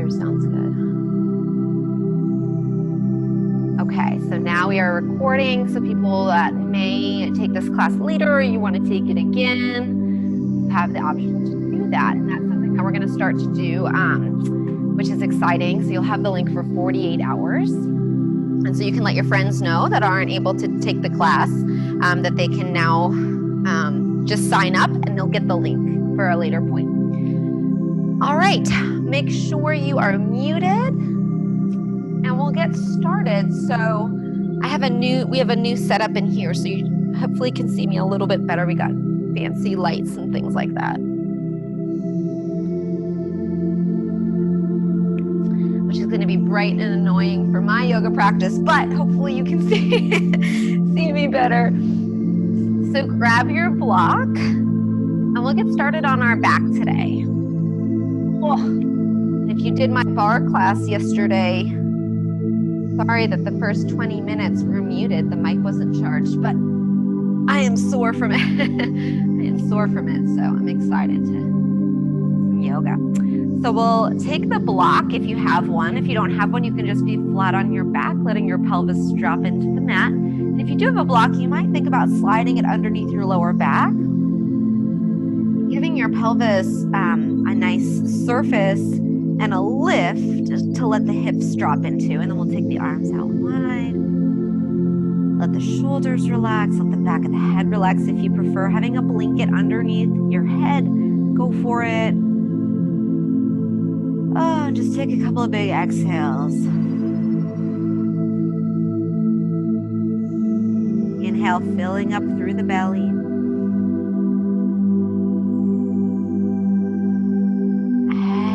here sounds good. Okay, so now we are recording. So people that may take this class later, or you want to take it again, have the option to do that. And that's something that we're going to start to do, which is exciting. So you'll have the link for 48 hours. And so you can let your friends know that aren't able to take the class, that they can now just sign up and they'll get the link for a later point. All right, make sure you are muted and we'll get started. So we have a new setup in here, so you hopefully can see me a little bit better. We got fancy lights and things like that, which is going to be bright and annoying for my yoga practice, but hopefully you can see me better. So grab your block and we'll get started on our back today. Oh, if you did my bar class yesterday, sorry that the first 20 minutes were muted. The mic wasn't charged, but I am sore from it. So I'm excited to yoga. So we'll take the block if you have one. If you don't have one, you can just be flat on your back, letting your pelvis drop into the mat. And if you do have a block, you might think about sliding it underneath your lower back, giving your pelvis a nice surface and a lift to let the hips drop into. And then we'll take the arms out wide. Let the shoulders relax. Let the back of the head relax. If you prefer having a blanket underneath your head, go for it. Oh, just take a couple of big exhales. Inhale, filling up through the belly.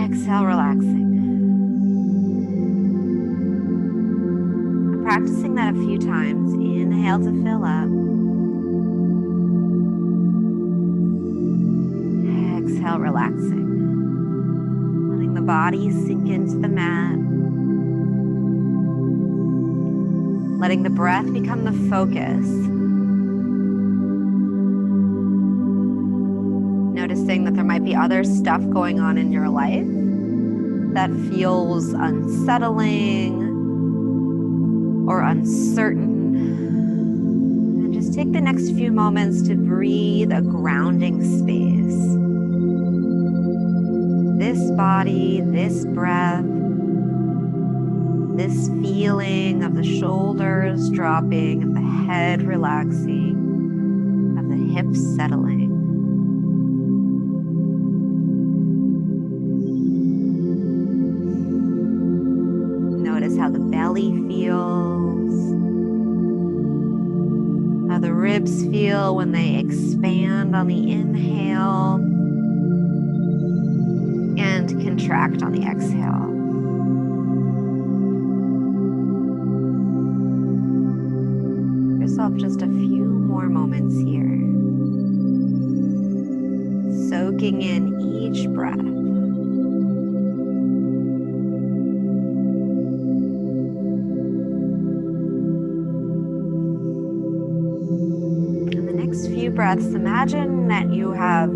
Exhale, relaxing. I'm practicing that a few times. Inhale to fill up. Exhale, relaxing. Letting the body sink into the mat. Letting the breath become the focus. Noticing that there might be other stuff going on in your life that feels unsettling or uncertain. And just take the next few moments to breathe a grounding space. This body, this breath, this feeling of the shoulders dropping, of the head relaxing, of the hips settling. Notice how the belly feels, how the ribs feel when they expand on the inhale and contract on the exhale. Give yourself just a few more moments here, soaking in each breath. Breaths, imagine that you have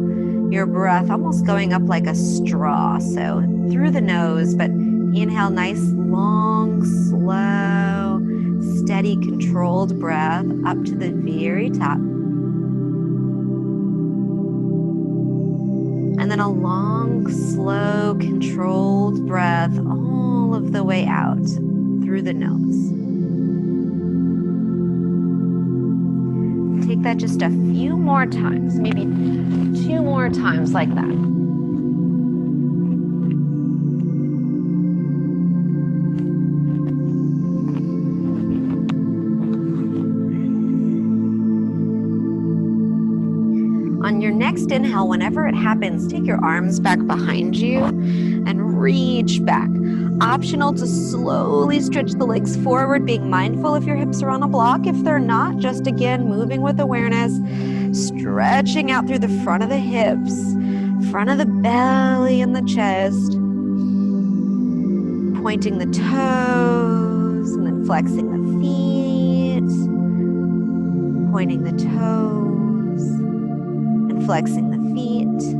your breath almost going up like a straw, so through the nose, but inhale, nice, long, slow, steady, controlled breath up to the very top. And then a long, slow, controlled breath all of the way out through the nose. Take that just a few more times, maybe 2 more times like that. On your next inhale, whenever it happens, take your arms back behind you and reach back. Optional to slowly stretch the legs forward, being mindful if your hips are on a block. If they're not, just again, moving with awareness, stretching out through the front of the hips, front of the belly and the chest, pointing the toes and then flexing the feet, pointing the toes and flexing the feet.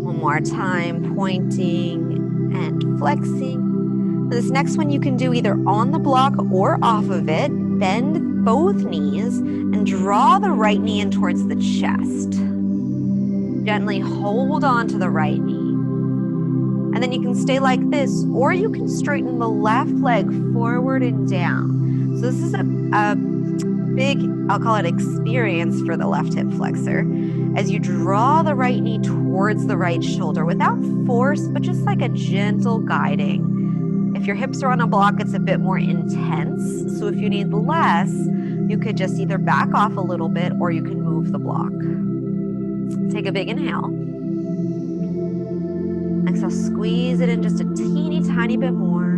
One more time, pointing and flexing. This next one you can do either on the block or off of it. Bend both knees and draw the right knee in towards the chest. Gently hold on to the right knee. And then you can stay like this, or you can straighten the left leg forward and down. So this is a big, I'll call it experience for the left hip flexor, as you draw the right knee towards the right shoulder without force, but just like a gentle guiding. If your hips are on a block, it's a bit more intense. So if you need less, you could just either back off a little bit or you can move the block. Take a big inhale. Exhale, squeeze it in just a teeny tiny bit more.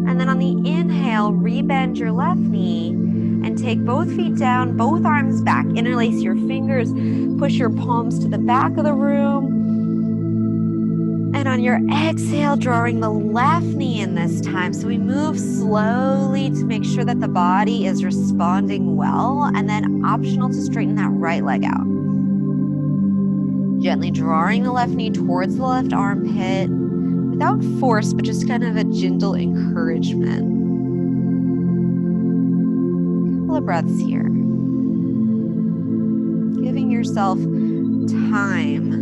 And then on the inhale, rebend your left knee and take both feet down, both arms back. Interlace your fingers, push your palms to the back of the room. And on your exhale, drawing the left knee in this time. So we move slowly to make sure that the body is responding well, and then optional to straighten that right leg out. Gently drawing the left knee towards the left armpit without force, but just kind of a gentle encouragement. A couple of breaths here. Giving yourself time,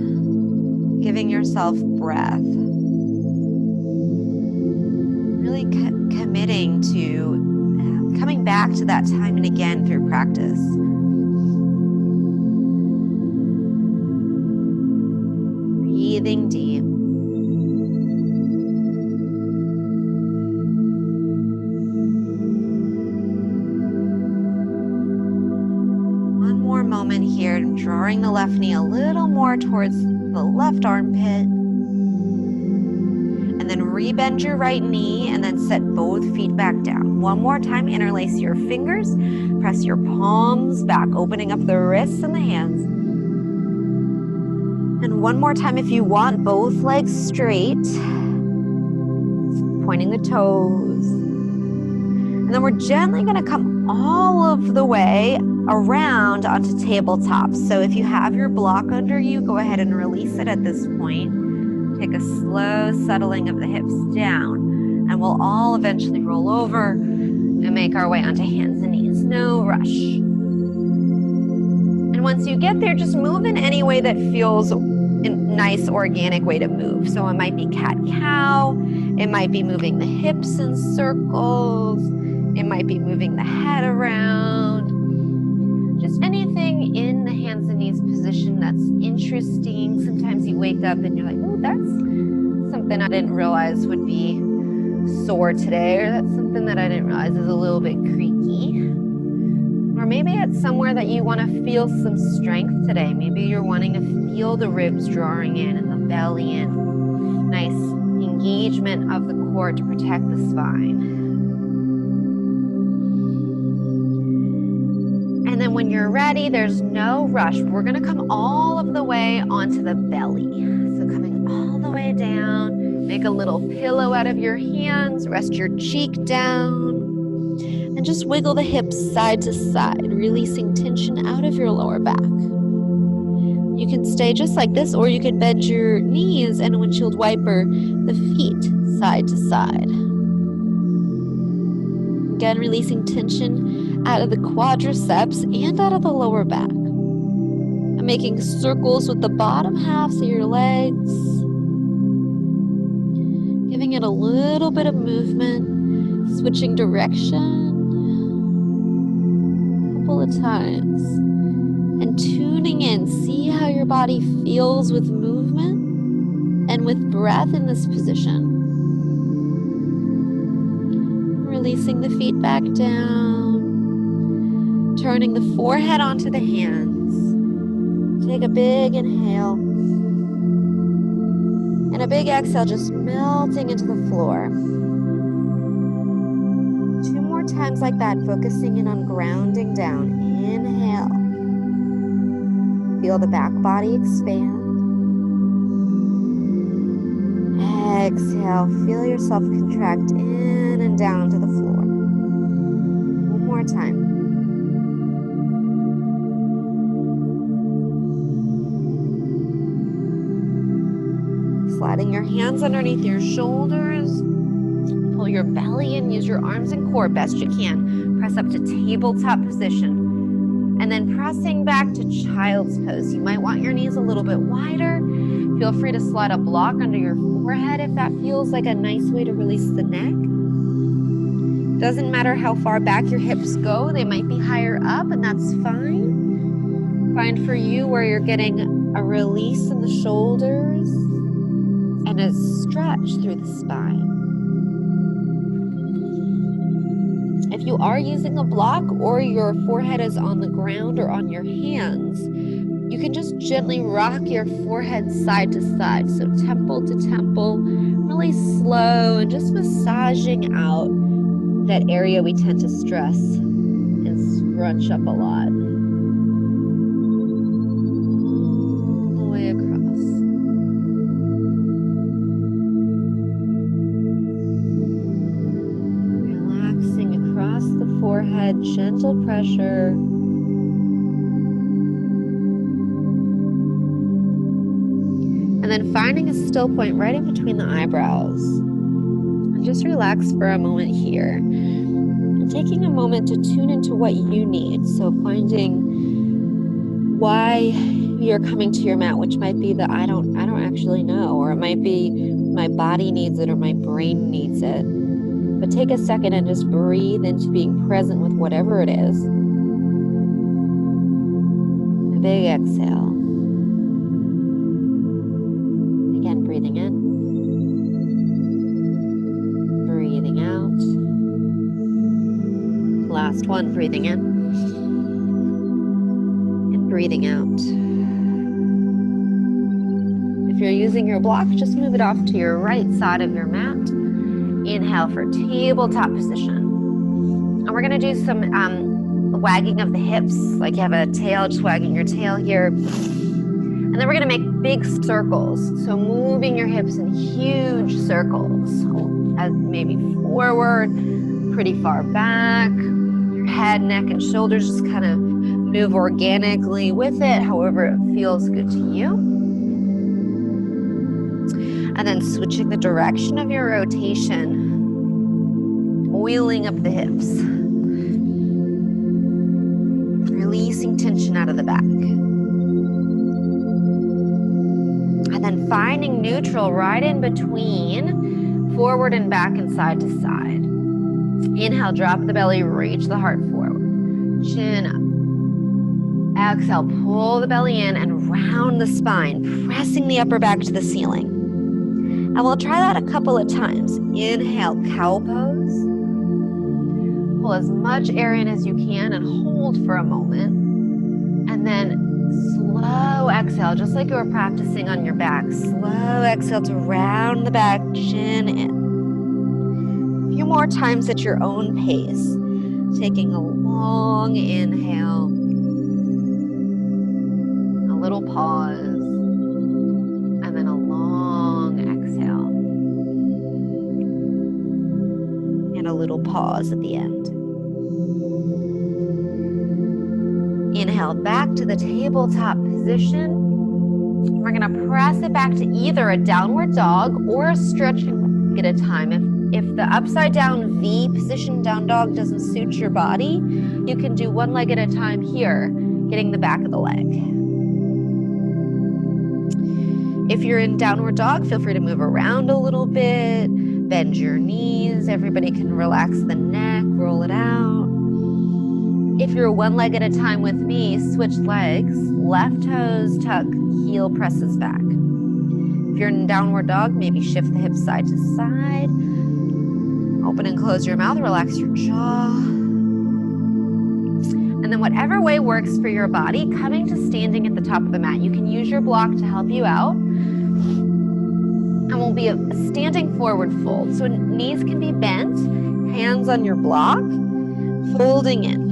giving yourself breath. Really committing to coming back to that time and again through practice. Breathing deep. One more moment here, drawing the left knee a little more towards the left armpit. And then rebend your right knee and then set both feet back down. One more time, interlace your fingers, press your palms back, opening up the wrists and the hands. And one more time, if you want, both legs straight, pointing the toes. And then we're gently gonna come all of the way around onto tabletop. So if you have your block under you, go ahead and release it at this point. Take a slow settling of the hips down, and we'll all eventually roll over and make our way onto hands and knees. No rush. And once you get there, just move in any way that feels a nice organic way to move. So it might be cat-cow, it might be moving the hips in circles, it might be moving the head around. Just anything in the hands and knees position that's interesting. Sometimes you wake up and you're like, oh, that's something I didn't realize would be sore today, or that's something that I didn't realize is a little bit creaky. Or maybe it's somewhere that you want to feel some strength today. Maybe you're wanting to feel the ribs drawing in and the belly in. Nice engagement of the core to protect the spine. And then when you're ready, there's no rush. We're going to come all of the way onto the belly. So coming all the way down, make a little pillow out of your hands, rest your cheek down. And just wiggle the hips side to side, releasing tension out of your lower back. You can stay just like this, or you can bend your knees and windshield wiper the feet side to side. Again, releasing tension out of the quadriceps and out of the lower back. And making circles with the bottom halves of your legs. Giving it a little bit of movement, switching direction. Of times, and tuning in, see how your body feels with movement and with breath in this position. Releasing the feet back down, turning the forehead onto the hands. Take a big inhale and a big exhale, just melting into the floor. Times like that, focusing in on grounding down. Inhale. Feel the back body expand. Exhale. Feel yourself contract in and down to the floor. One more time. sliding your hands underneath your shoulders. Pull your belly in, use your arms and core best you can. Press up to tabletop position. And then pressing back to child's pose. You might want your knees a little bit wider. Feel free to slide a block under your forehead if that feels like a nice way to release the neck. Doesn't matter how far back your hips go. They might be higher up, and that's fine. Find for you where you're getting a release in the shoulders and a stretch through the spine. If you are using a block or your forehead is on the ground or on your hands, you can just gently rock your forehead side to side. So temple to temple, really slow, and just massaging out that area we tend to stress and scrunch up a lot. All the way across. Relaxing across the forehead, gentle pressure. And then finding a still point right in between the eyebrows. And just relax for a moment here. And taking a moment to tune into what you need. So finding why you're coming to your mat, which might be that I don't actually know, or it might be my body needs it or my brain needs it. But take a second and just breathe into being present with whatever it is. And a big exhale. Again, breathing in. Breathing out. Last one, breathing in. And breathing out. If you're using your block, just move it off to your right side of your mat. Inhale for tabletop position. And we're going to do some wagging of the hips, like you have a tail, just wagging your tail here. And then we're going to make big circles. So moving your hips in huge circles, as maybe forward, pretty far back. Your head, neck, and shoulders just kind of move organically with it, however it feels good to you. And then switching the direction of your rotation, oiling up the hips, releasing tension out of the back. And then finding neutral right in between forward and back and side to side. Inhale, drop the belly, reach the heart forward. Chin up. Exhale, pull the belly in and round the spine, pressing the upper back to the ceiling. And we'll try that a couple of times. Inhale, cow pose. Pull as much air in as you can and hold for a moment. And then slow exhale, just like you were practicing on your back. Slow exhale to round the back, chin in. A few more times at your own pace. Taking a long inhale. A little pause. And then a long exhale. And a little pause at the end. Inhale back to the tabletop position. We're going to press it back to either a downward dog or a stretch at a time. If the upside down V position, down dog, doesn't suit your body, you can do one leg at a time here, getting the back of the leg. If you're in downward dog, feel free to move around a little bit, bend your knees. Everybody can relax the neck, roll it out. If you're one leg at a time with me, switch legs, left toes tuck, heel presses back. If you're in downward dog, maybe shift the hips side to side. Open and close your mouth, relax your jaw. And then whatever way works for your body, coming to standing at the top of the mat. You can use your block to help you out. And we'll be a standing forward fold. So knees can be bent, hands on your block, folding in.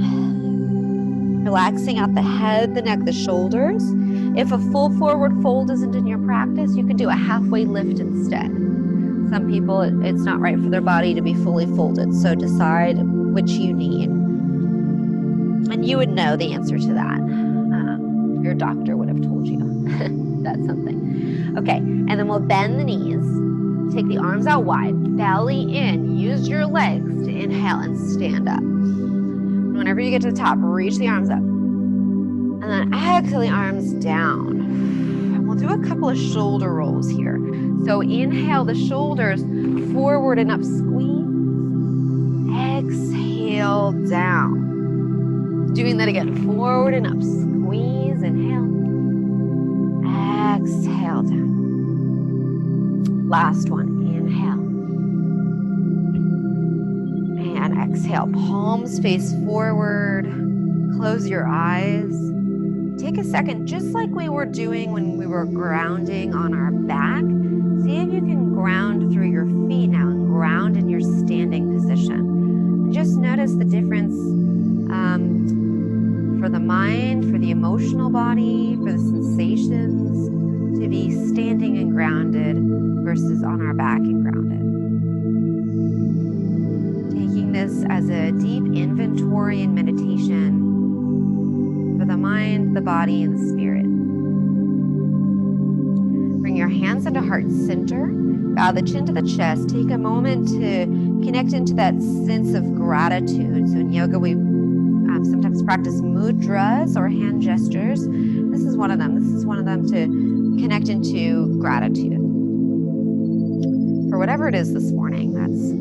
Relaxing out the head, the neck, the shoulders. If a full forward fold isn't in your practice, you can do a halfway lift instead. Some people, it's not right for their body to be fully folded, so decide which you need. And you would know the answer to that. Your doctor would have told you. That's something. Okay, and then we'll bend the knees. Take the arms out wide, belly in. Use your legs to inhale and stand up. And whenever you get to the top, reach the arms up. And then exhale the arms down. And we'll do a couple of shoulder rolls here. So inhale the shoulders forward and up, squeeze. Exhale down. Doing that again, forward and up, squeeze, inhale. Exhale down. Last one, inhale. And exhale, palms face forward. Close your eyes. Take a second, just like we were doing when we were grounding on our back. See if you can ground through your feet now and ground in your standing position. Just notice the difference for the mind, for the emotional body, for the sensations, to be standing and grounded versus on our back and grounded. Taking this as a deep inventory and meditation for the mind, the body, and the spirit. Bring your hands into heart center. Bow the chin to the chest. Take a moment to connect into that sense of gratitude. So in yoga, we sometimes practice mudras or hand gestures. This is one of them. This is one of them to connect into gratitude for whatever it is this morning that's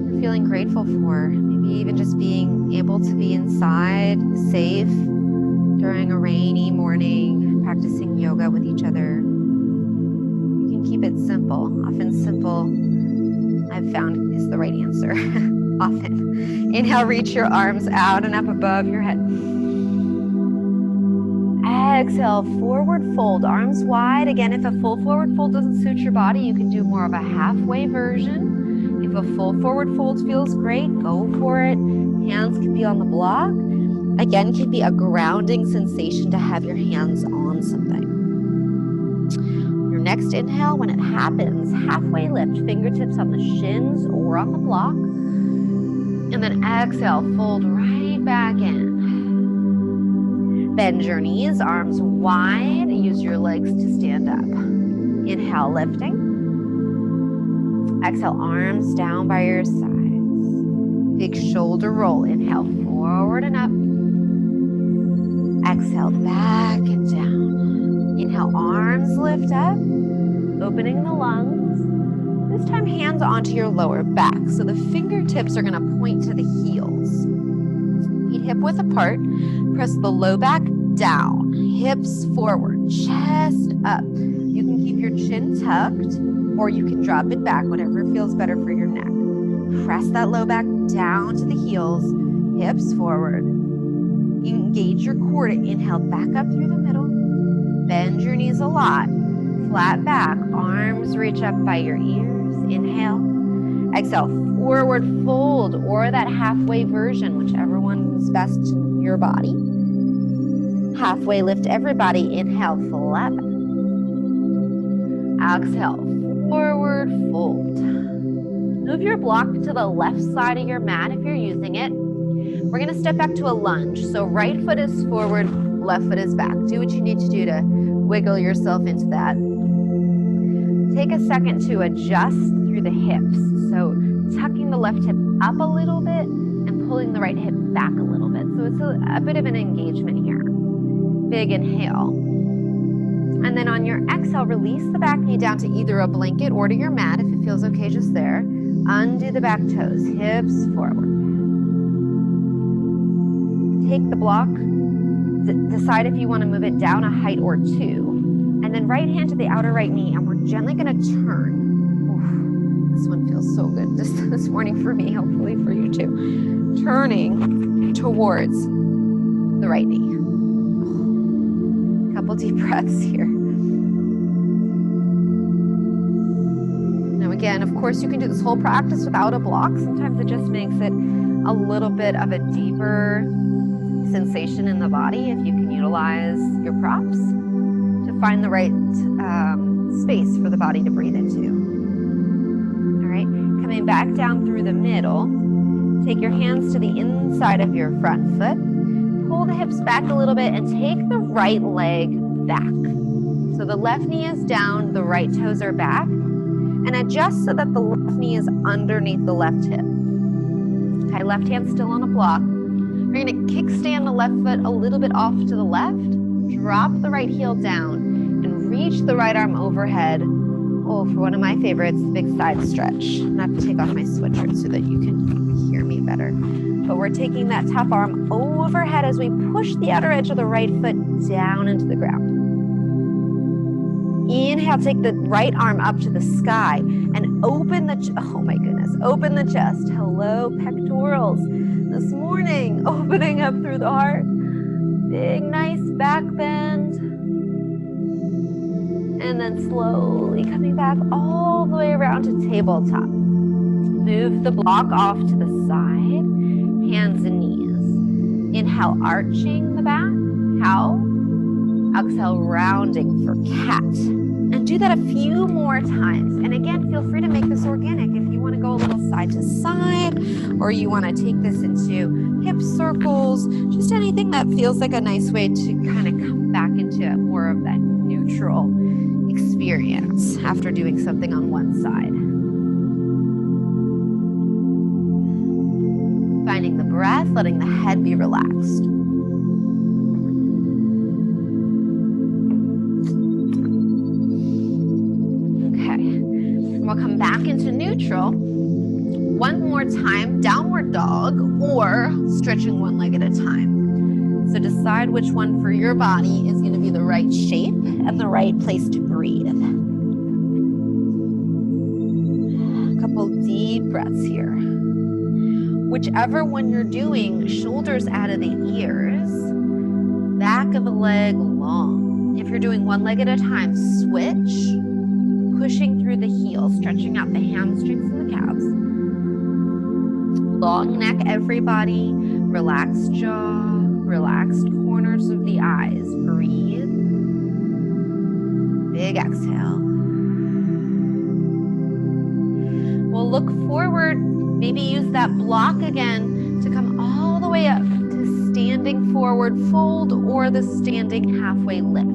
you're feeling grateful for. Maybe even just being able to be inside, safe during a rainy morning, practicing yoga with each other. You can keep it simple. Often simple, I've found, is the right answer. Often. Inhale, reach your arms out and up above your head. Exhale, forward fold, arms wide. Again, if a full forward fold doesn't suit your body, you can do more of a halfway version. If a full forward fold feels great, go for it. Hands can be on the block. Again, can be a grounding sensation to have your hands on something. Your next inhale, when it happens, halfway lift, fingertips on the shins or on the block. And then exhale, fold right back in. Bend your knees, arms wide. Use your legs to stand up. Inhale, lifting. Exhale, arms down by your sides. Big shoulder roll. Inhale, forward and up. Exhale, back and down. Inhale, arms lift up, opening the lungs. This time, hands onto your lower back. So the fingertips are going to point to the heels. Feet hip width apart. Press the low back down. Hips forward. Chest up. You can keep your chin tucked, or you can drop it back, whatever feels better for your neck. Press that low back down to the heels. Hips forward. Engage your core to inhale back up through the middle. Bend your knees a lot. Flat back. Arms reach up by your ears. Inhale. Exhale, forward fold or that halfway version, whichever one is best to your body. Halfway lift everybody. Inhale, flat back. Exhale, forward fold. Move your block to the left side of your mat if you're using it. We're going to step back to a lunge. So right foot is forward, left foot is back. Do what you need to do to wiggle yourself into that. Take a second to adjust through the hips. So tucking the left hip up a little bit and pulling the right hip back a little bit. So it's a bit of an engagement here. Big inhale. And then on your exhale, release the back knee down to either a blanket or to your mat if it feels okay just there. Undo the back toes, hips forward. Take the block, decide if you want to move it down a height or two. And then right hand to the outer right knee, and we're gently going to turn. Oof, this one feels so good this morning for me, hopefully for you too. Turning towards the right knee. Couple deep breaths here. Now again, of course, you can do this whole practice without a block. Sometimes it just makes it a little bit of a deeper sensation in the body if you can utilize your props to find the right space for the body to breathe into. All right, coming back down through the middle, take your hands to the inside of your front foot, pull the hips back a little bit and take the right leg back. So the left knee is down, the right toes are back, and adjust so that the left knee is underneath the left hip. Okay, left hand still on a block. You're gonna kickstand the left foot a little bit off to the left, drop the right heel down, and reach the right arm overhead. Oh, for one of my favorites, big side stretch. I'm gonna have to take off my sweatshirt so that you can hear me better. But we're taking that top arm overhead as we push the outer edge of the right foot down into the ground. Inhale, take the right arm up to the sky and open the, oh my goodness, open the chest. Hello, pectorals. This morning, opening up through the heart. Big, nice back bend. And then slowly coming back all the way around to tabletop. Move the block off to the side, hands and knees. Inhale, arching the back, cow. Exhale, rounding for cat. And do that a few more times. And again, feel free to make this organic. If you want to go a little side to side, or you want to take this into hip circles, just anything that feels like a nice way to kind of come back into more of that neutral experience after doing something on one side. Finding the breath, letting the head be relaxed. We'll come back into neutral. One more time, downward dog, or stretching one leg at a time. So decide which one for your body is going to be the right shape and the right place to breathe. A couple deep breaths here. Whichever one you're doing, shoulders out of the ears, back of the leg long. If you're doing one leg at a time, switch. Pushing through the heels, stretching out the hamstrings and the calves. Long neck, everybody. Relaxed jaw, relaxed corners of the eyes. Breathe. Big exhale. We'll look forward, maybe use that block again to come all the way up to standing forward fold or the standing halfway lift.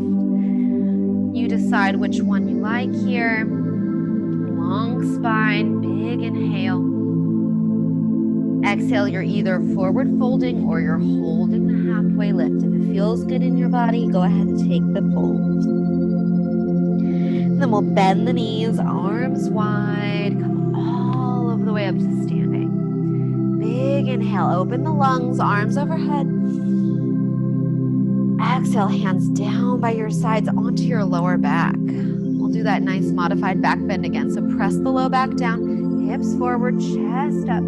You decide which one you like here. Long spine, big inhale. Exhale, you're either forward folding or you're holding the halfway lift. If it feels good in your body, go ahead and take the fold. And then we'll bend the knees, arms wide, come all of the way up to standing. Big inhale, open the lungs, arms overhead. Exhale, hands down by your sides onto your lower back. We'll do that nice modified back bend again. So press the low back down, hips forward, chest up.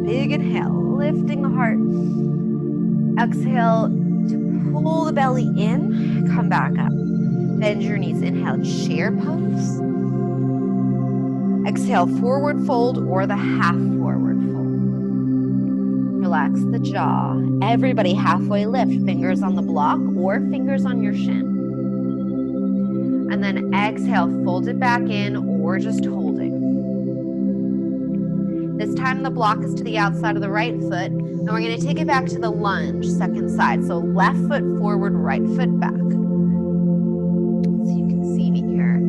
Big inhale, lifting the heart. Exhale to pull the belly in, come back up. Bend your knees, inhale, chair pose. Exhale, forward fold or the half forward fold. Relax the jaw. Everybody halfway lift, fingers on the block or fingers on your shin. And then exhale, fold it back in or just holding. This time the block is to the outside of the right foot, and we're going to take it back to the lunge, second side. So left foot forward, right foot back. So you can see me here.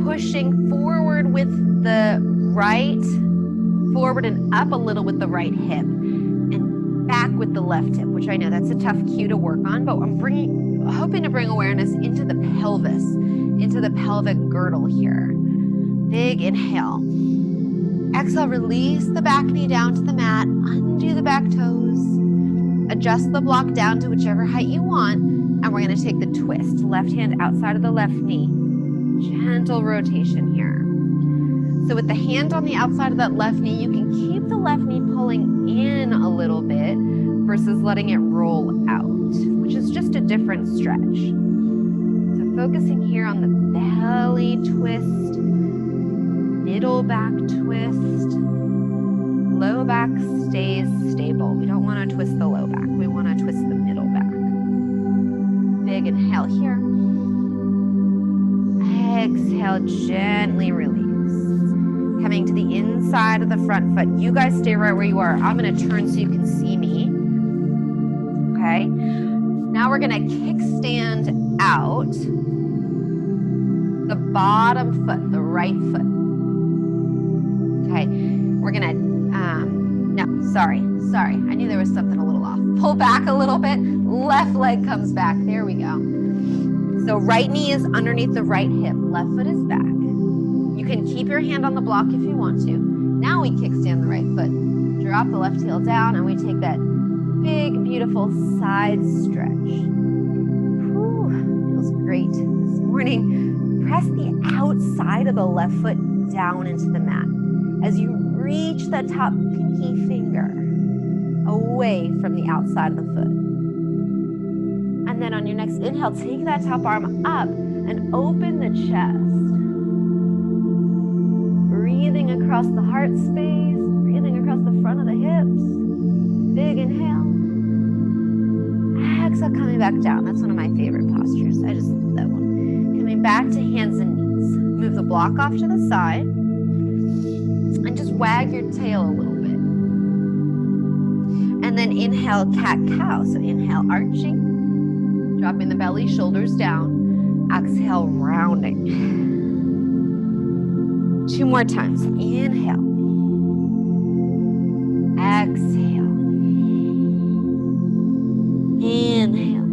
Pushing forward with the right, forward and up a little with the right hip, and back with the left hip, which I know that's a tough cue to work on, but I'm hoping to bring awareness into the pelvis, into the pelvic girdle here. Big inhale. Exhale, release the back knee down to the mat, undo the back toes, adjust the block down to whichever height you want, and we're going to take the twist. Left hand outside of the left knee. Gentle rotation here. So with the hand on the outside of that left knee, you can keep the left knee pulling in a little bit versus letting it roll out, which is just a different stretch. So focusing here on the belly twist, middle back twist, low back stays stable. We don't want to twist the low back. We want to twist the middle back. Big inhale here. Exhale, gently release. Coming to the inside of the front foot. You guys stay right where you are. I'm going to turn so you can see me. Okay. Now we're going to kickstand out the bottom foot, the right foot. Okay, we're gonna, no, sorry. I knew there was something a little off. Pull back a little bit, left leg comes back. There we go. So right knee is underneath the right hip, left foot is back. You can keep your hand on the block if you want to. Now we kickstand the right foot. Drop the left heel down and we take that big, beautiful side stretch. Whew, feels great this morning. Press the outside of the left foot down into the mat as you reach that top pinky finger away from the outside of the foot. And then on your next inhale, take that top arm up and open the chest. Breathing across the heart space, breathing across the front of the hips. Big inhale. Exhale, coming back down. That's one of my favorite postures. I just love that one. Coming back to hands and knees. Move the block off to the side. And just wag your tail a little bit. And then inhale, cat-cow. So inhale, arching. Dropping the belly, shoulders down. Exhale, rounding. 2 more times. Inhale. Exhale. Inhale.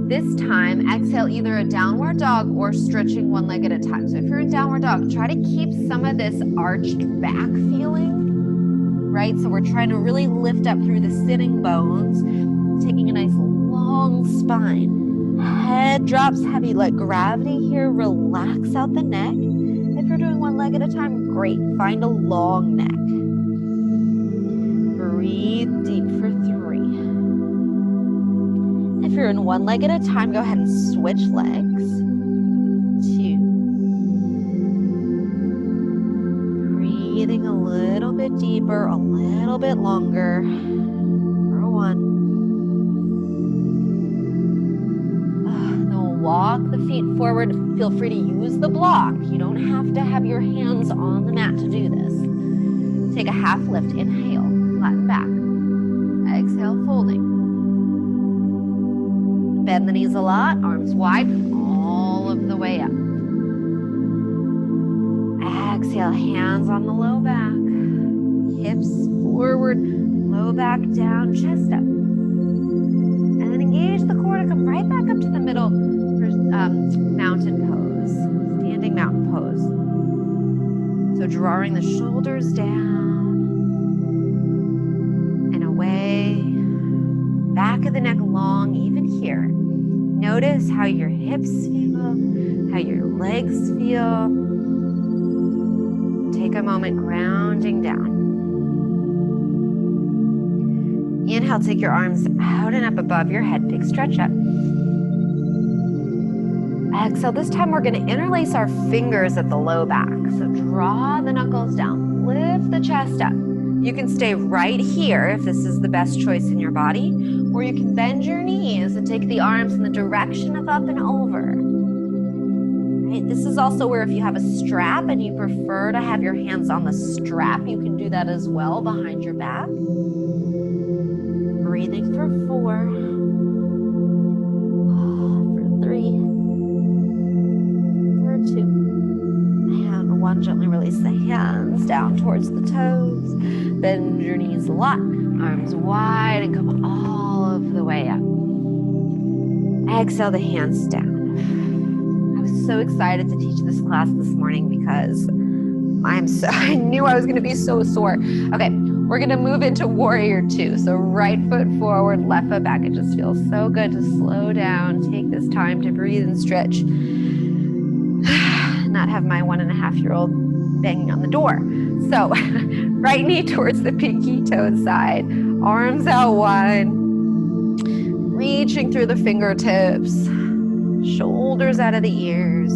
This time, exhale either a downward dog or stretching one leg at a time. So if you're in downward dog, try to keep some of this arched back feeling, right? So we're trying to really lift up through the sitting bones, taking a nice long spine. Head drops heavy, let gravity here relax out the neck. If you're doing one leg at a time, great. Find a long neck. Breathe deep for 3. If you're in one leg at a time, go ahead and switch legs. 2. Breathing a little bit deeper, a little bit longer. For 1. Walk the feet forward. Feel free to use the block. You don't have to have your hands on the mat to do this. Take a half lift. Inhale, flatten back. Exhale, folding. Bend the knees a lot, arms wide, all of the way up. Exhale, hands on the low back. Hips forward, low back down, chest up. And then engage the core to come right back up to the middle. Mountain pose, standing mountain pose. So drawing the shoulders down and away, back of the neck long, even here. Notice how your hips feel, how your legs feel. Take a moment grounding down. Inhale, take your arms out and up above your head, big stretch up. Exhale, this time we're going to interlace our fingers at the low back. So draw the knuckles down, lift the chest up. You can stay right here if this is the best choice in your body, or you can bend your knees and take the arms in the direction of up and over. Right? This is also where if you have a strap and you prefer to have your hands on the strap, you can do that as well behind your back. Breathing for 4, for 3, 2, and 1. Gently release the hands down towards the toes. Bend your knees a lot. Arms wide and come all of the way up. Exhale the hands down. I was so excited to teach this class this morning because I knew I was going to be so sore. Okay, we're going to move into warrior 2. So right foot forward, left foot back. It just feels so good to slow down, take this time to breathe and stretch. Not have my 1.5-year-old banging on the door. So right knee towards the pinky toe side, arms out wide, reaching through the fingertips, shoulders out of the ears.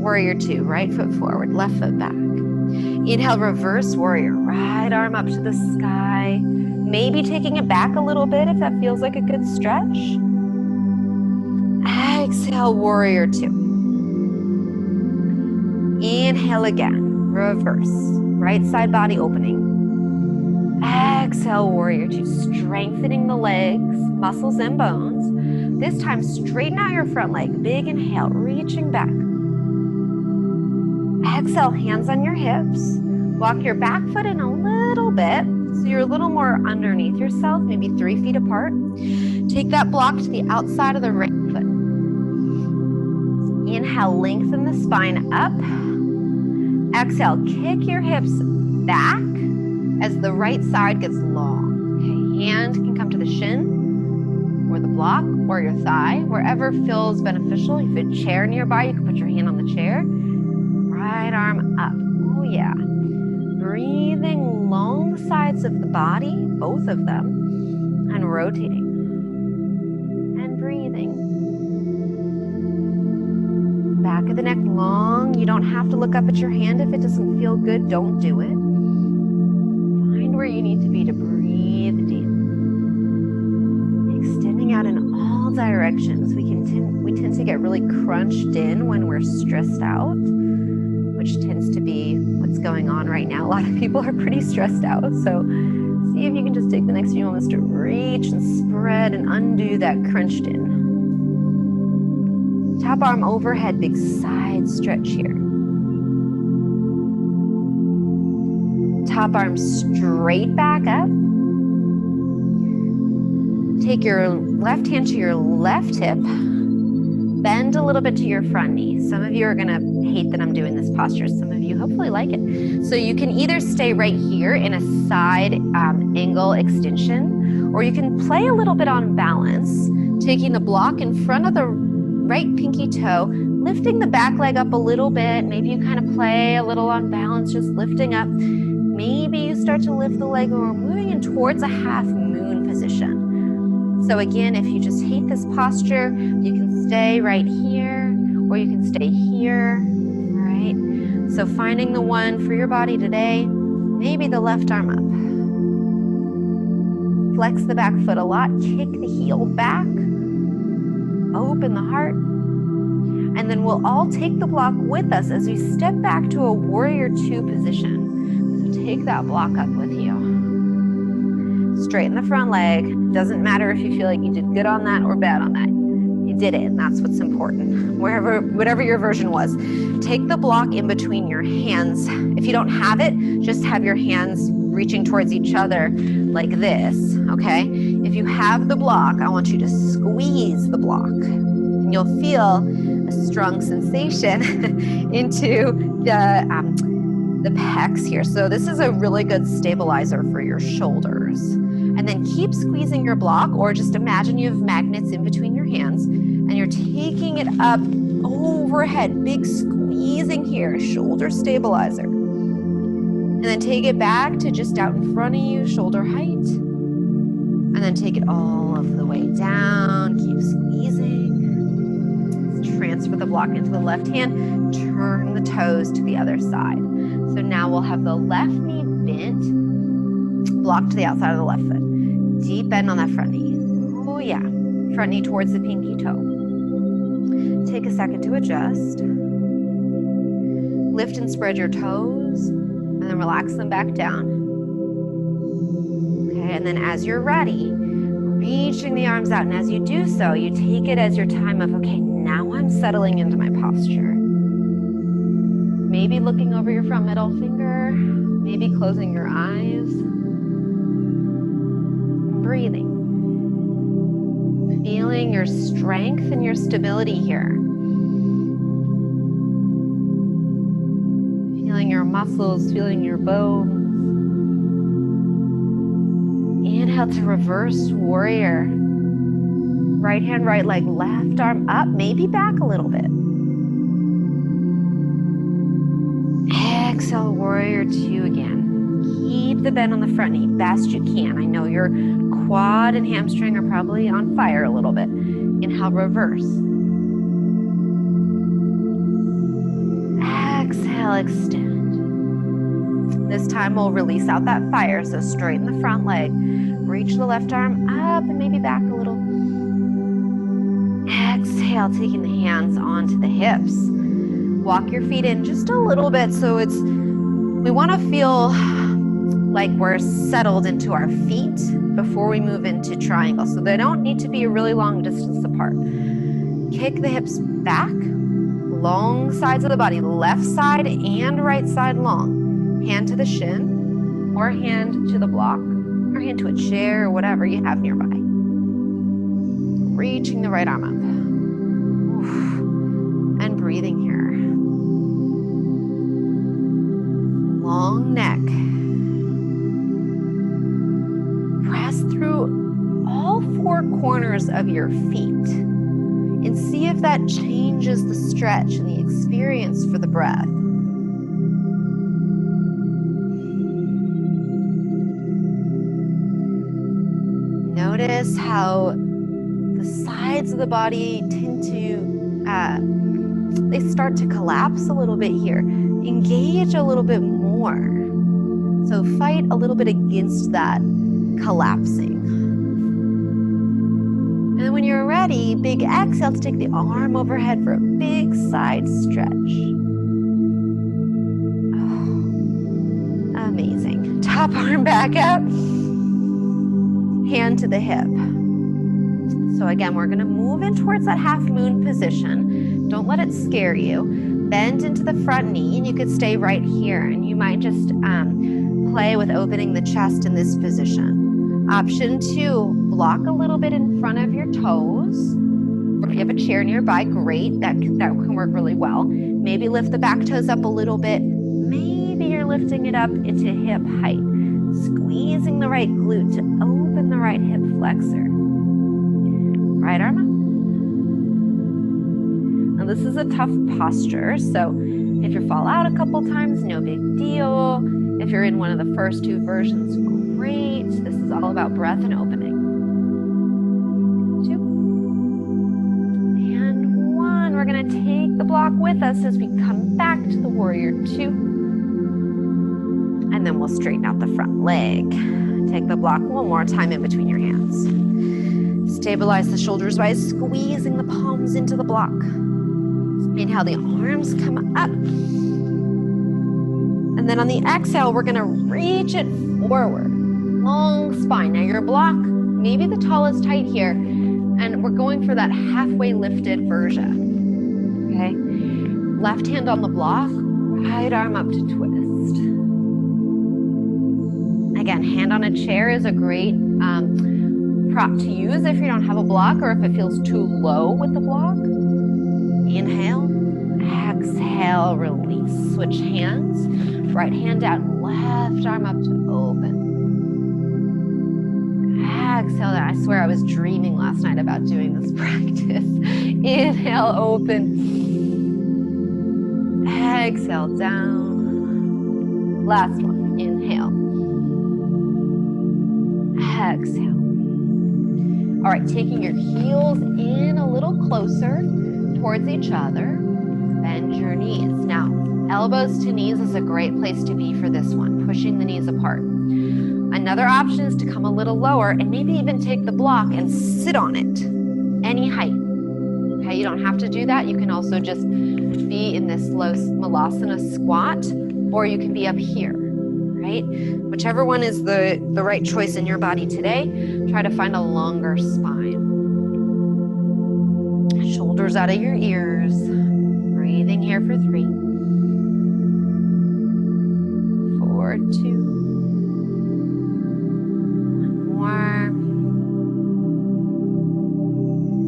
Warrior 2, right foot forward, left foot back. Inhale, reverse warrior, right arm up to the sky. Maybe taking it back a little bit if that feels like a good stretch. Exhale, warrior 2. Inhale again, reverse, right side body opening. Exhale, warrior 2, strengthening the legs, muscles and bones. This time, straighten out your front leg. Big inhale, reaching back. Exhale, hands on your hips. Walk your back foot in a little bit, so you're a little more underneath yourself, maybe 3 feet apart. Take that block to the outside of the right foot. Inhale, lengthen the spine up. Exhale, kick your hips back as the right side gets long. Okay, hand can come to the shin or the block or your thigh, wherever feels beneficial. If you have a chair nearby, you can put your hand on the chair. Right arm up. Oh yeah. Breathing long sides of the body, both of them, and rotating. And breathing. Back of the neck long. You don't have to look up at your hand if it doesn't feel good. Don't do it. Find where you need to be to breathe deep. Extending out in all directions. We tend to get really crunched in when we're stressed out, which tends to be what's going on right now. A lot of people are pretty stressed out. So see if you can just take the next few moments to reach and spread and undo that crunched in. Top arm overhead, big side stretch here. Top arm straight back up. Take your left hand to your left hip. Bend a little bit to your front knee. Some of you are gonna hate that I'm doing this posture. Some of you hopefully like it. So you can either stay right here in a side angle extension, or you can play a little bit on balance, taking the block in front of the right pinky toe, lifting the back leg up a little bit. Maybe you kind of play a little on balance, just lifting up. Maybe you start to lift the leg or moving in towards a half moon position. So again, if you just hate this posture, you can stay right here, or you can stay here, all right? So finding the one for your body today, maybe the left arm up. Flex the back foot a lot, kick the heel back, open the heart, and then we'll all take the block with us as we step back to a warrior two position. So take that block up with you. Straighten the front leg. Doesn't matter if you feel like you did good on that or bad on that. You did it, and that's what's important. Whatever your version was. Take the block in between your hands. If you don't have it, just have your hands reaching towards each other like this, okay? If you have the block, I want you to squeeze the block. And you'll feel a strong sensation into the pecs here. So this is a really good stabilizer for your shoulders. And then keep squeezing your block, or just imagine you have magnets in between your hands and you're taking it up overhead, big squeezing here, shoulder stabilizer. And then take it back to just out in front of you, shoulder height. And then take it all of the way down, keep squeezing. Transfer the block into the left hand, turn the toes to the other side. So now we'll have the left knee bent, block to the outside of the left foot. Deep bend on that front knee. Oh yeah, front knee towards the pinky toe. Take a second to adjust. Lift and spread your toes, and then relax them back down. Okay, and then as you're ready, reaching the arms out, and as you do so, you take it as your time of, okay, now I'm settling into my posture. Maybe looking over your front middle finger, maybe closing your eyes. Breathing. Feeling your strength and your stability here. Feeling your muscles, feeling your bones. Inhale to reverse warrior. Right hand, right leg, left arm up, maybe back a little bit. Exhale, warrior two again. Keep the bend on the front knee best you can. I know your quad and hamstring are probably on fire a little bit. Inhale, reverse. Exhale, extend. This time we'll release out that fire, so straighten the front leg. Reach the left arm up and maybe back a little. Exhale, taking the hands onto the hips. Walk your feet in just a little bit, so we want to feel like we're settled into our feet before we move into triangle. So they don't need to be a really long distance apart. Kick the hips back, long sides of the body, left side and right side long. Hand to the shin, or hand to the block, or hand to a chair, or whatever you have nearby. Reaching the right arm up. And breathing here. Long neck. Press through all four corners of your feet and see if that changes the stretch and the experience for the breath. Notice how the sides of the body tend to, they start to collapse a little bit here. Engage a little bit more. So fight a little bit against that collapsing. And then when you're ready, big exhale to take the arm overhead for a big side stretch. Oh, amazing. Top arm back up. Hand to the hip. So again, we're gonna move in towards that half moon position. Don't let it scare you. Bend into the front knee, and you could stay right here, and you might just play with opening the chest in this position. Option 2, block a little bit in front of your toes. Or if you have a chair nearby, great, that can work really well. Maybe lift the back toes up a little bit. Maybe you're lifting it up into hip height. Squeezing the right glute to open the right hip flexor. Right arm up. Now this is a tough posture, so if you fall out a couple times, no big deal. If you're in one of the first two versions, great. This is all about breath and opening. 2. And 1. We're gonna take the block with us as we come back to the warrior 2. And then we'll straighten out the front leg. Take the block one more time in between your hands. Stabilize the shoulders by squeezing the palms into the block. Inhale, the arms come up. And then on the exhale, we're gonna reach it forward. Long spine. Now your block, maybe the tallest height here, and we're going for that halfway lifted version. Okay? Left hand on the block, right arm up to twist. Again, hand on a chair is a great prop to use if you don't have a block or if it feels too low with the block. Inhale, exhale, release. Switch hands. Right hand down, left arm up to open. Exhale. I swear I was dreaming last night about doing this practice. Inhale, open. Exhale, down. Last one. Inhale. Exhale. All right, taking your heels in a little closer towards each other. Bend your knees. Now, elbows to knees is a great place to be for this one, pushing the knees apart. Another option is to come a little lower and maybe even take the block and sit on it, any height. Okay, you don't have to do that. You can also just be in this low malasana squat, or you can be up here, right? Whichever one is the right choice in your body today, try to find a longer spine. Shoulders out of your ears. Breathing here for 3, 4, 2. One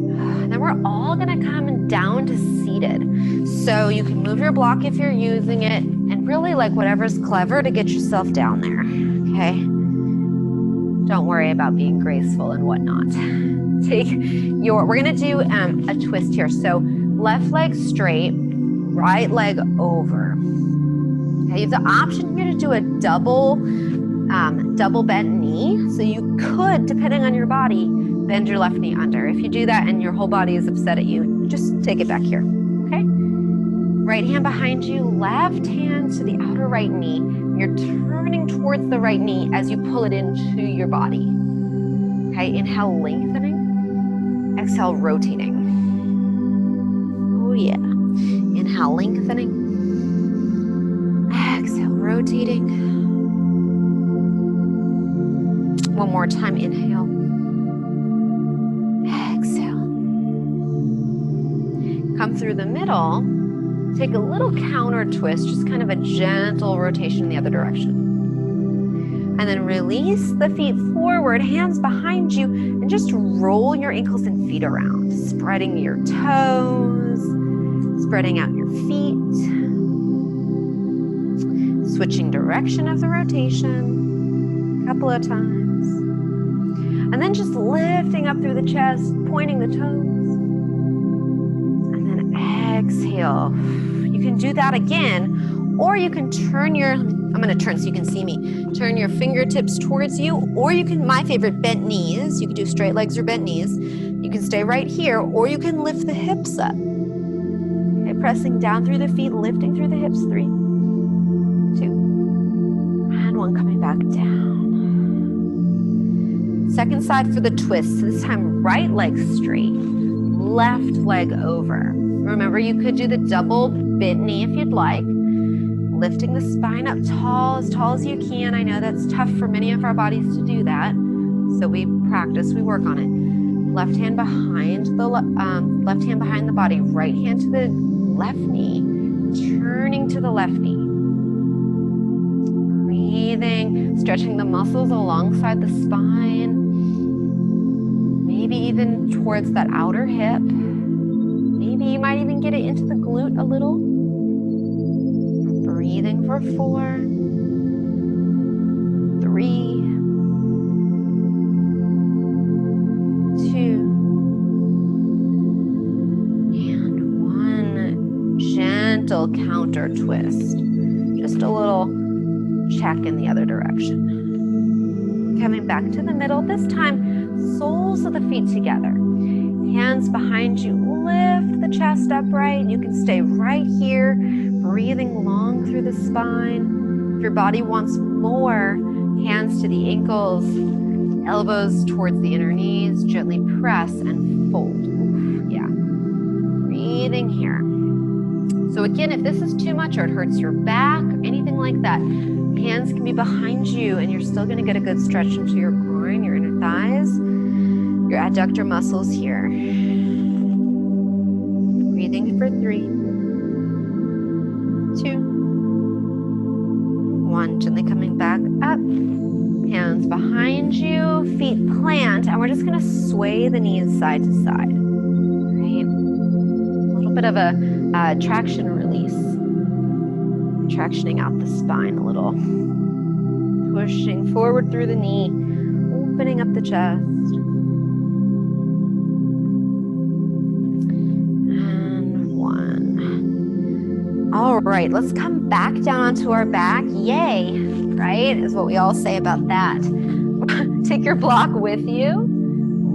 more. And then we're all gonna come down to seated. So you can move your block if you're using it, and really like whatever's clever to get yourself down there, okay? Don't worry about being graceful and whatnot. We're gonna do a twist here. So left leg straight, right leg over. Okay, you have the option here to do a double bent knee. So you could, depending on your body, bend your left knee under. If you do that and your whole body is upset at you, just take it back here, okay? Right hand behind you, left hand to the outer right knee. You're turning towards the right knee as you pull it into your body. Okay, inhale, lengthening. Exhale, rotating. Oh yeah. Inhale, lengthening. Exhale, rotating. One more time, inhale. Exhale. Come through the middle. Take a little counter twist, just kind of a gentle rotation in the other direction. And then release the feet forward, hands behind you, and just roll your ankles and feet around, spreading your toes, spreading out your feet, switching direction of the rotation a couple of times. And then just lifting up through the chest, pointing the toes. And then exhale. You can do that again, or you can turn your, I'm gonna turn so you can see me. Turn your fingertips towards you, or you can, my favorite, bent knees. You can do straight legs or bent knees. You can stay right here, or you can lift the hips up. Okay, pressing down through the feet, lifting through the hips. 3, 2, and 1, coming back down. Second side for the twist. So this time, right leg straight, left leg over. Remember, you could do the double bent knee if you'd like. Lifting the spine up tall as you can. I know that's tough for many of our bodies to do that. So we practice, we work on it. Left hand behind the body, right hand to the left knee, turning to the left knee. Breathing, stretching the muscles alongside the spine. Maybe even towards that outer hip. Maybe you might even get it into the glute a little. Breathing for 4, 3, 2, and 1. Gentle counter twist. Just a little check in the other direction. Coming back to the middle. This time, soles of the feet together. Hands behind you. Lift the chest upright. You can stay right here. Breathing long through the spine. If your body wants more, hands to the ankles, elbows towards the inner knees, gently press and fold. Oof, yeah. Breathing here. So again, if this is too much or it hurts your back, or anything like that, hands can be behind you and you're still gonna get a good stretch into your groin, your inner thighs, your adductor muscles here. Breathing for 3, 2, 1. Gently coming back up. Hands behind you, feet plant, and we're just going to sway the knees side to side. Right? A little bit of a traction release. Tractioning out the spine a little. Pushing forward through the knee, opening up the chest. All right, let's come back down onto our back. Yay, right? Is what we all say about that. Take your block with you.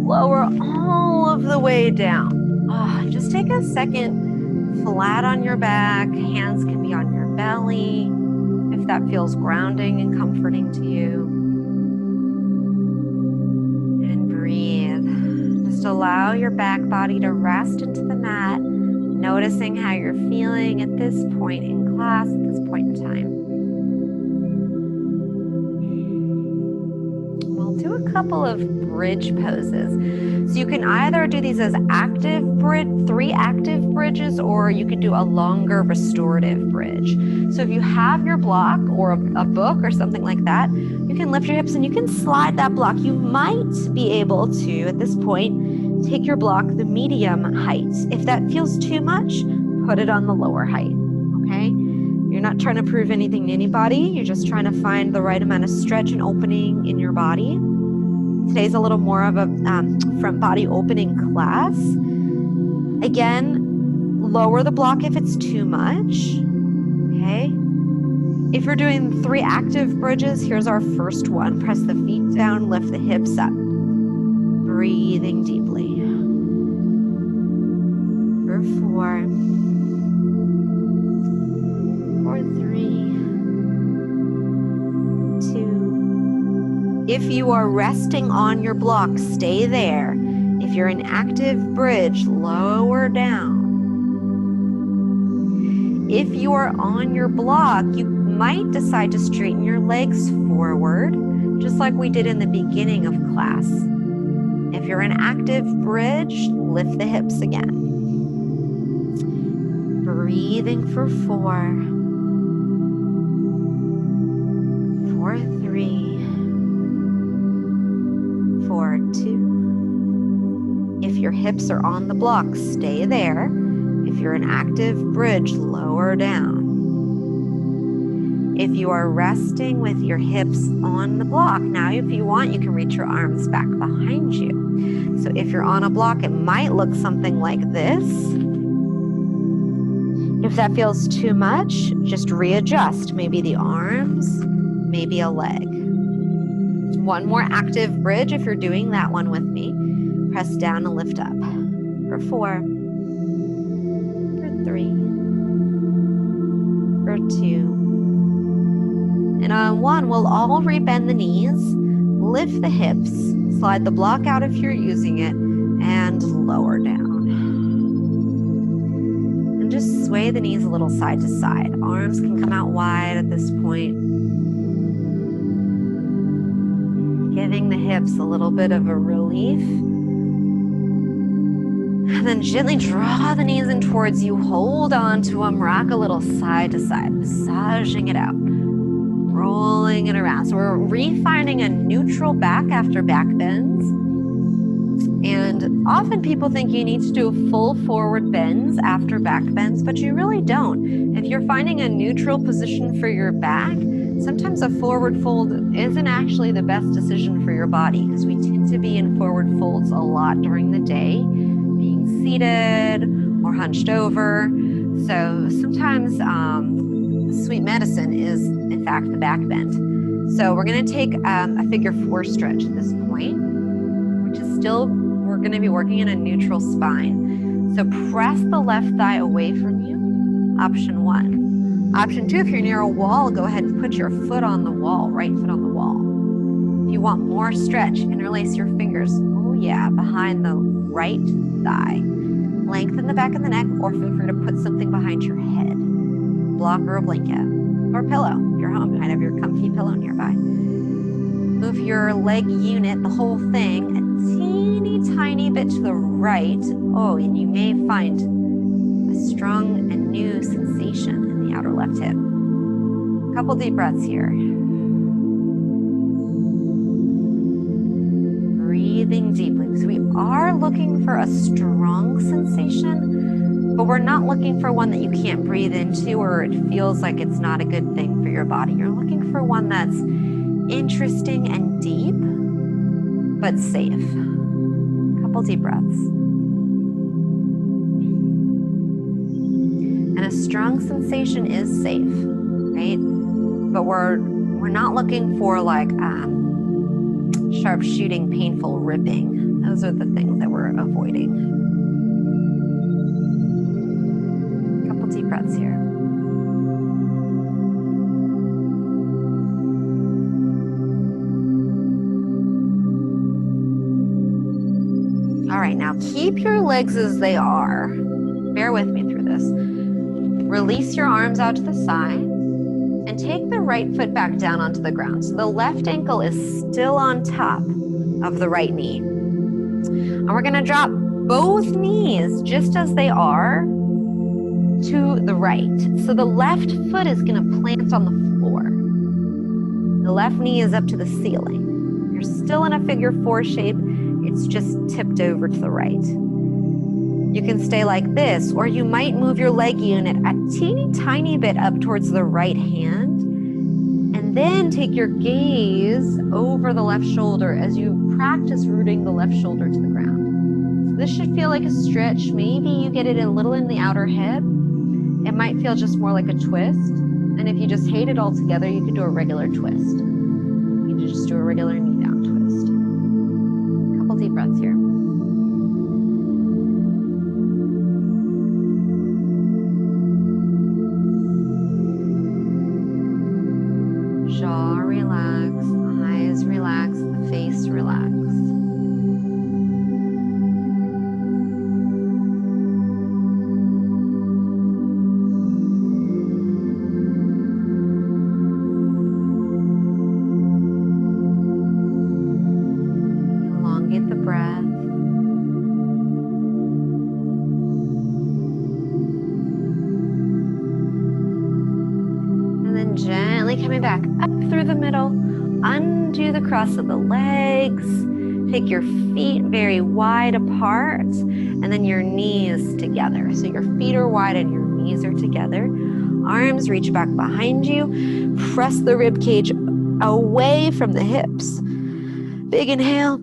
Lower all of the way down. Just take a second, flat on your back. Hands can be on your belly if that feels grounding and comforting to you. And breathe. Just allow your back body to rest into the mat. Noticing how you're feeling at this point in class, at this point in time. We'll do a couple of bridge poses. So you can either do these as active bridge, 3 active bridges, or you can do a longer restorative bridge. So if you have your block or a book or something like that, you can lift your hips and you can slide that block. You might be able to, at this point, take your block the medium height. If that feels too much, put it on the lower height, okay? You're not trying to prove anything to anybody. You're just trying to find the right amount of stretch and opening in your body. Today's a little more of a front body opening class. Again, lower the block if it's too much, okay? If you're doing 3 active bridges, here's our first one. Press the feet down, lift the hips up. Breathing deeply. For 4, for 3, 2. If you are resting on your block, stay there. If you're in active bridge, lower down. If you are on your block, you might decide to straighten your legs forward. just like we did in the beginning of class. If you're an active bridge, lift the hips again. Breathing for 4, 4, 3, 4, 2. If your hips are on the block, stay there. If you're an active bridge, lower down. If you are resting with your hips on the block, now if you want, you can reach your arms back behind you. So if you're on a block, it might look something like this. If that feels too much, just readjust. Maybe the arms, maybe a leg. One more active bridge if you're doing that one with me. Press down and lift up. For 4, for 3, for 2. And on 1, we'll all rebend the knees, lift the hips, slide the block out if you're using it, and lower down. And just sway the knees a little side to side. Arms can come out wide at this point. Giving the hips a little bit of a relief. And then gently draw the knees in towards you. Hold on to them. Rock a little side to side, massaging it out. Rolling it around. So we're refining a neutral back after back bends. And often people think you need to do full forward bends after back bends, but you really don't. If you're finding a neutral position for your back, sometimes a forward fold isn't actually the best decision for your body because we tend to be in forward folds a lot during the day, being seated or hunched over. So sometimes sweet medicine is in fact the back bend. So we're going to take a figure 4 stretch at this point, which is still, we're going to be working in a neutral spine. So press the left thigh away from you, option 1. Option 2, if you're near a wall, go ahead and put your foot on the wall, right foot on the wall. If you want more stretch, interlace your fingers, oh yeah, behind the right thigh. Lengthen the back of the neck, or feel free to put something behind your head. Block or a blanket, or pillow. If you're home, you might have your comfy pillow nearby. Move your leg unit, the whole thing, a teeny tiny bit to the right. Oh, and you may find a strong and new sensation in the outer left hip. A couple deep breaths here. Breathing deeply, because we are looking for a strong sensation, but we're not looking for one that you can't breathe into or it feels like it's not a good thing for your body. You're looking for one that's interesting and deep, but safe. A couple deep breaths. And a strong sensation is safe, right? But we're not looking for like sharp shooting, painful ripping. Those are the things that we're avoiding. A couple deep breaths here. All right, now keep your legs as they are. Bear with me through this. Release your arms out to the side and take the right foot back down onto the ground. So the left ankle is still on top of the right knee. And we're gonna drop both knees just as they are to the right. So the left foot is gonna plant on the floor. The left knee is up to the ceiling. You're still in a figure 4 shape. It's just tipped over to the right. You can stay like this, or you might move your leg unit a teeny tiny bit up towards the right hand, and then take your gaze over the left shoulder as you practice rooting the left shoulder to the ground. So this should feel like a stretch. Maybe you get it a little in the outer hip. It might feel just more like a twist. And if you just hate it altogether, you could do a regular twist. You can just do a regular knee down twist. A couple deep breaths here. Jaw relax, eyes relax, the face relax. Gently coming back up through the middle. Undo the cross of the legs. Take your feet very wide apart and then your knees together. So your feet are wide and your knees are together. Arms reach back behind you. Press the rib cage away from the hips. Big inhale.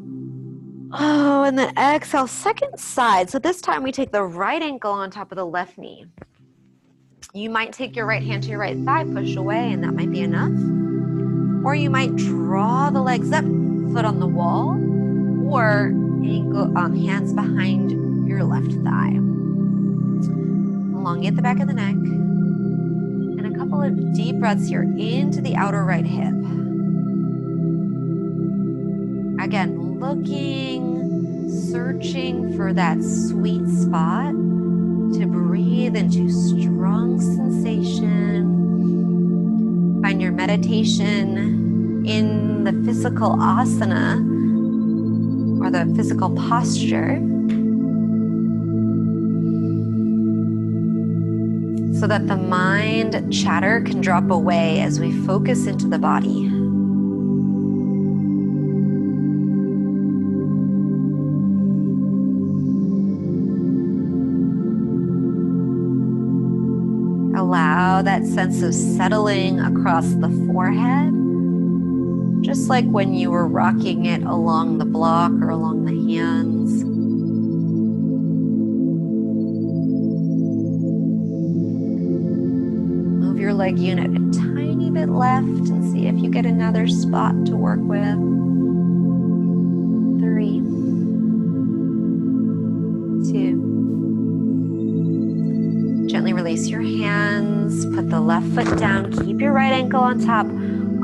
Oh, and then exhale, second side. So this time we take the right ankle on top of the left knee. You might take your right hand to your right thigh, push away, and that might be enough. Or you might draw the legs up, foot on the wall, or ankle, hands behind your left thigh. Elongate the back of the neck. And a couple of deep breaths here into the outer right hip. Again, looking, searching for that sweet spot to breathe into strong sensation. Find your meditation in the physical asana or the physical posture so that the mind chatter can drop away as we focus into the body. Allow that sense of settling across the forehead, just like when you were rocking it along the block or along the hands. Move your leg unit a tiny bit left and see if you get another spot to work with. 3, 2. Gently release your hands, put the left foot down, keep your right ankle on top,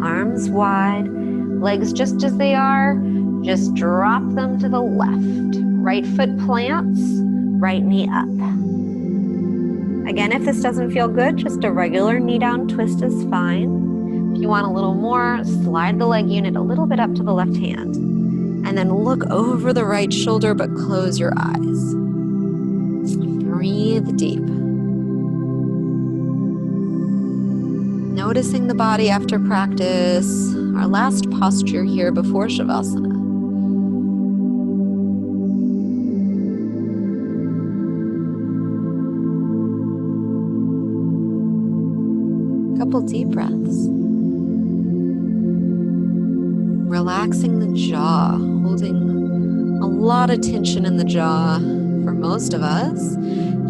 arms wide, legs just as they are, just drop them to the left. Right foot plants, right knee up. Again, if this doesn't feel good, just a regular knee down twist is fine. If you want a little more, slide the leg unit a little bit up to the left hand. And then look over the right shoulder, but close your eyes. Breathe deep. Noticing the body after practice, our last posture here before Shavasana. A couple deep breaths. Relaxing the jaw, holding a lot of tension in the jaw for most of us,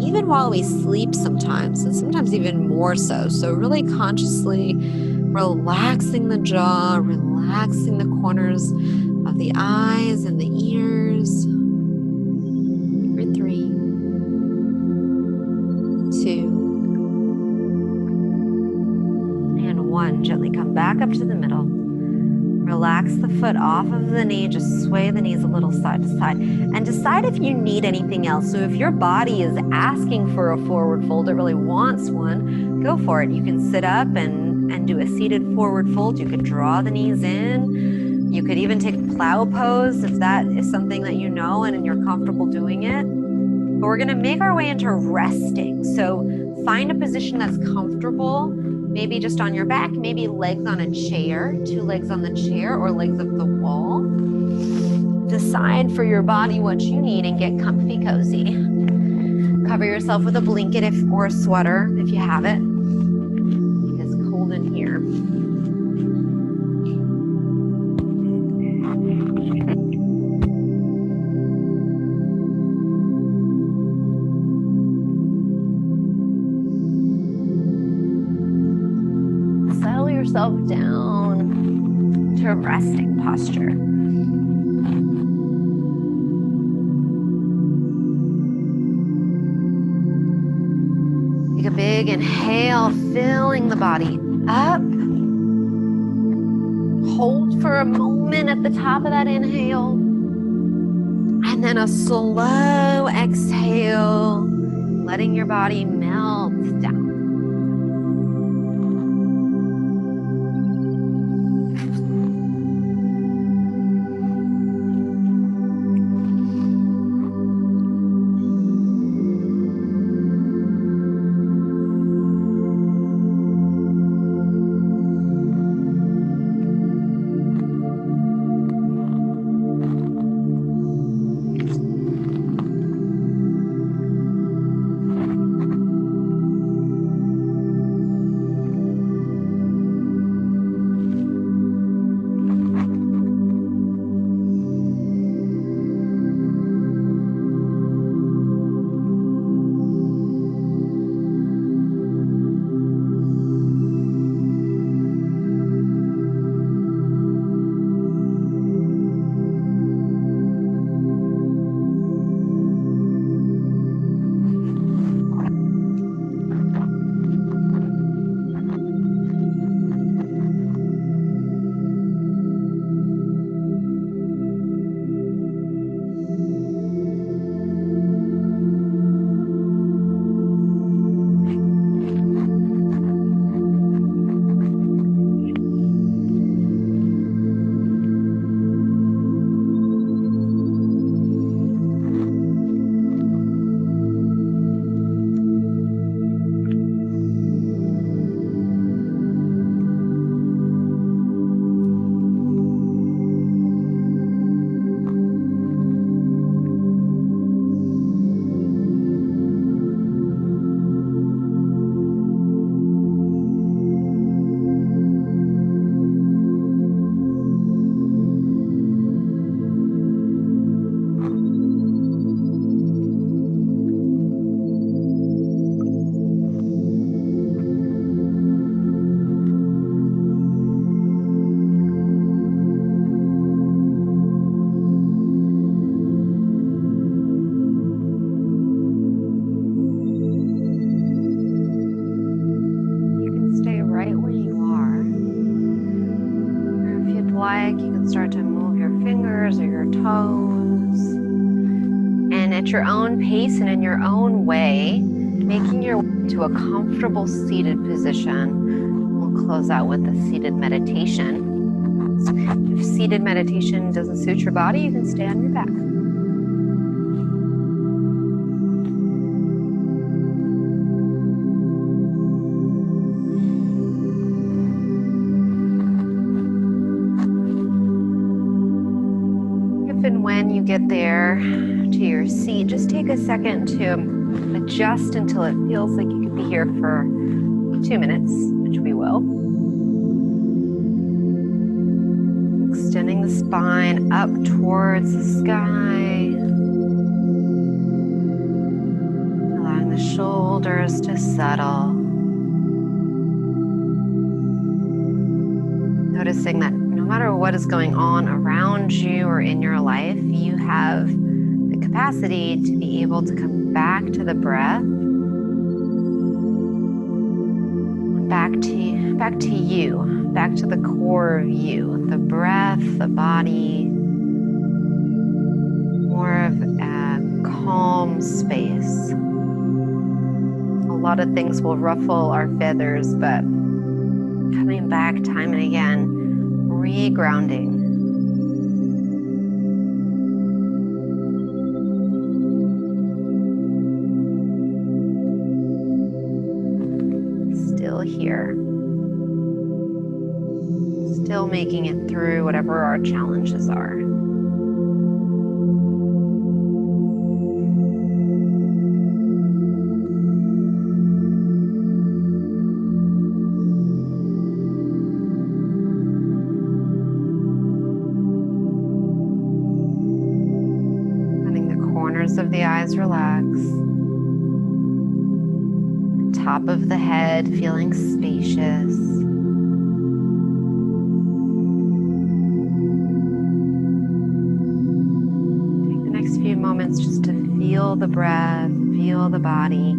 even while we sleep sometimes, and sometimes even more so. So really consciously relaxing the jaw, relaxing the corners of the eyes and the ears. For 3, 2, and 1. Gently come back up to the middle. Relax the foot off of the knee, just sway the knees a little side to side, and decide if you need anything else. So if your body is asking for a forward fold, it really wants one, go for it. You can sit up and do a seated forward fold. You could draw the knees in. You could even take plow pose if that is something that you know and you're comfortable doing it. But we're gonna make our way into resting. So find a position that's comfortable. Maybe just on your back, maybe legs on a chair, 2 legs on the chair or legs up the wall. Decide for your body what you need and get comfy cozy. Cover yourself with a blanket or a sweater if you have it. It's cold in here. Yourself down to a resting posture. Take a big inhale, filling the body up. Hold for a moment at the top of that inhale. And then a slow exhale, letting your body melt down. fingers or your toes. And at your own pace and in your own way, making your way to a comfortable seated position. We'll close out with the seated meditation. If seated meditation doesn't suit your body, you can stay on your back. If and when you get there to your seat, just take a second to adjust until it feels like you could be here for 2 minutes, which we will. Extending the spine up towards the sky. Allowing the shoulders to settle. Noticing that no matter what is going on around you or in your life, you have the capacity to be able to come back to the breath. Back to you, back to the core of you, the breath, the body, more of a calm space. A lot of things will ruffle our feathers, but coming back time and again, regrounding. Still here. Still making it through whatever our challenges are. Letting the corners of the eyes relax. Top of the head feeling spacious. Moments just to feel the breath, feel the body,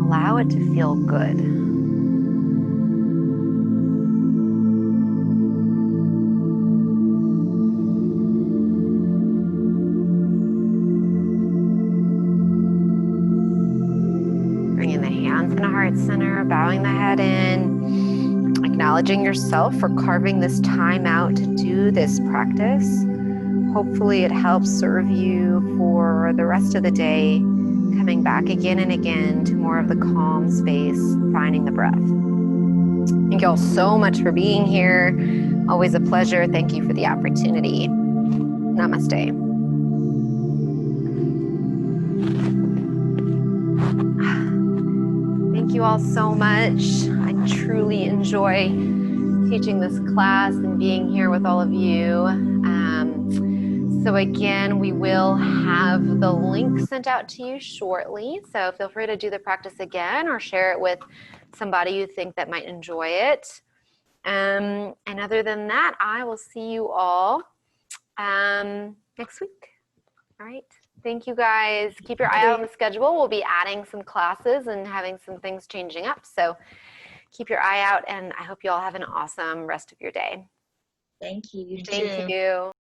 allow it to feel good. Bringing the hands in a heart center, bowing the head in, acknowledging yourself for carving this time out to do this practice. Hopefully it helps serve you for the rest of the day, coming back again and again to more of the calm space, finding the breath. Thank you all so much for being here. Always a pleasure. Thank you for the opportunity. Namaste. Thank you all so much. I truly enjoy teaching this class and being here with all of you. So again, we will have the link sent out to you shortly. So feel free to do the practice again or share it with somebody you think that might enjoy it. And other than that, I will see you all next week. All right. Thank you guys. Keep your eye out on the schedule. We'll be adding some classes and having some things changing up. So keep your eye out, and I hope you all have an awesome rest of your day. Thank you. Thank you.